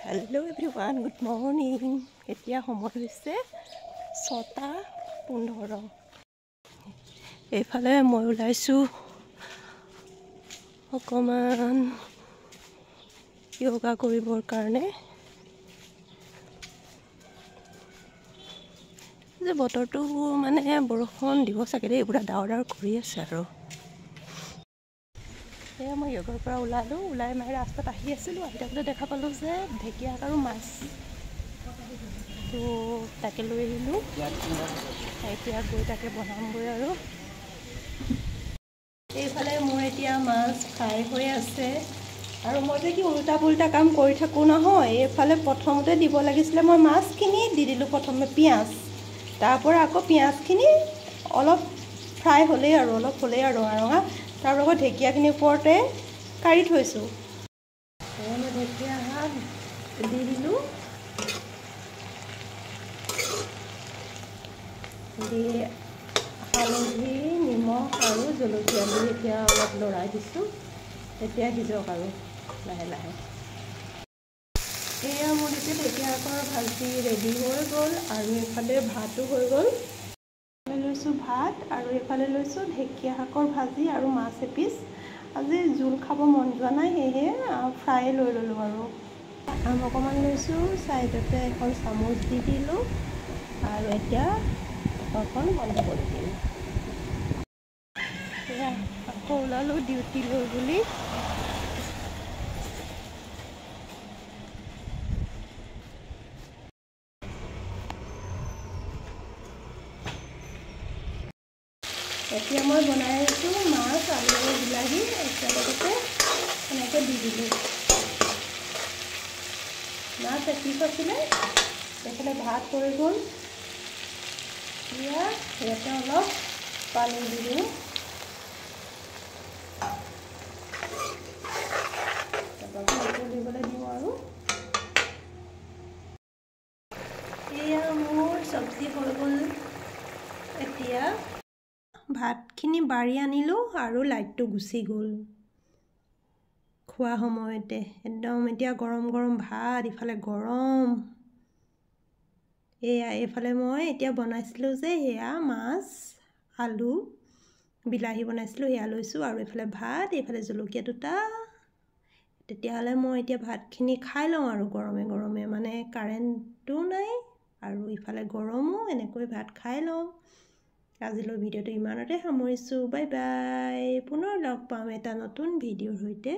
Hello everyone, good morning. এতিয়া সময় হৈছে 6:15. এইফালে মই ওলাইছো অকমান যোগা কৰিবৰ কাৰণে। যে বতৰটো মানে বৰষুণ দিব চাগে দেই, পুৰা ডাৱৰ কৰি আছে আৰু। এয়া মই যোগাৰ পৰা ওলাই মাৰি ৰাস্তাত আহি আছিলোঁ। আহি থাকোঁতে দেখা পালোঁ যে ঢেকীয়া আৰু মাছ, তো তাকে লৈ আহিলোঁ। এতিয়া গৈ তাকে বনামগৈ আৰু। এইফালে মোৰ এতিয়া মাছ ফ্ৰাই হৈ আছে আৰু মই যে কি উল্টা পুল্টা কাম কৰি থাকোঁ নহয়। এইফালে প্ৰথমতে দিব লাগিছিলে মই মাছখিনি দি দিলোঁ প্ৰথমে পিঁয়াজ, তাৰপৰা আকৌ পিঁয়াজখিনি অলপ ফ্ৰাই হ'লেই আৰু অলপ হ'লেই আৰু ৰঙা, তাৰ লগত ঢেকীয়াখিনিৰ ওপৰতে কাঢ়ি থৈছোঁ। মই ঢেকীয়া দি দিলোঁ, দি হালধি নিমখ আৰু জলকীয়া দি এতিয়া অলপ লৰাই দিছোঁ। এতিয়া সিজক আৰু লাহে লাহে। এয়া মোৰ এতিয়া ঢেকীয়া শাকৰ ভাজি ৰেডি হৈ গ'ল আৰু এইফালে ভাতো হৈ গ'ল। লৈছোঁ ভাত আৰু এইফালে লৈছোঁ ঢেকীয়া শাকৰ ভাজি আৰু মাছ এপিচ। আজি জোল খাব মন যোৱা নাই, সেয়েহে ফ্ৰাই লৈ ল'লোঁ আৰু। আম অকণমান লৈছোঁ, ছাইডতে এখন চামুচ দি দিলোঁ আৰু এতিয়া অকণ বন্ধ কৰি দিম। এয়া আকৌ ওলালোঁ ডিউটি লৈ বুলি। এতিয়া মই বনাই আছোঁ মাছ, আলু আৰু বিলাহী একেলগতে এনেকৈ দি দিলোঁ। মাছ এপিচ আছিলে, এইফালে ভাত হৈ গ'ল। এতিয়া ইয়াতে অলপ পানী দি দিওঁ, তাৰপৰা দিবলৈ দিওঁ আৰু। এয়া মোৰ চব্জি হৈ গ'ল। এতিয়া ভাতখিনি বাঢ়ি আনিলোঁ আৰু লাইটটো গুচি গ'ল খোৱা সময়তে। একদম এতিয়া গৰম গৰম ভাত, ইফালে গৰম। এইফালে মই এতিয়া বনাইছিলোঁ যে সেয়া মাছ আলু বিলাহী বনাইছিলোঁ, সেয়া লৈছোঁ আৰু এইফালে ভাত, এইফালে জলকীয়া দুটা। তেতিয়াহ'লে মই এতিয়া ভাতখিনি খাই লওঁ আৰু গৰমে গৰমে, মানে কাৰেণ্টটো নাই আৰু ইফালে গৰমো, এনেকৈ ভাত খাই লওঁ। আজিলৈ ভিডিঅ'টো ইমানতে সামৰিছোঁ। Bye bye. পুনৰ লগ পাম এটা নতুন ভিডিঅ'ৰ সৈতে।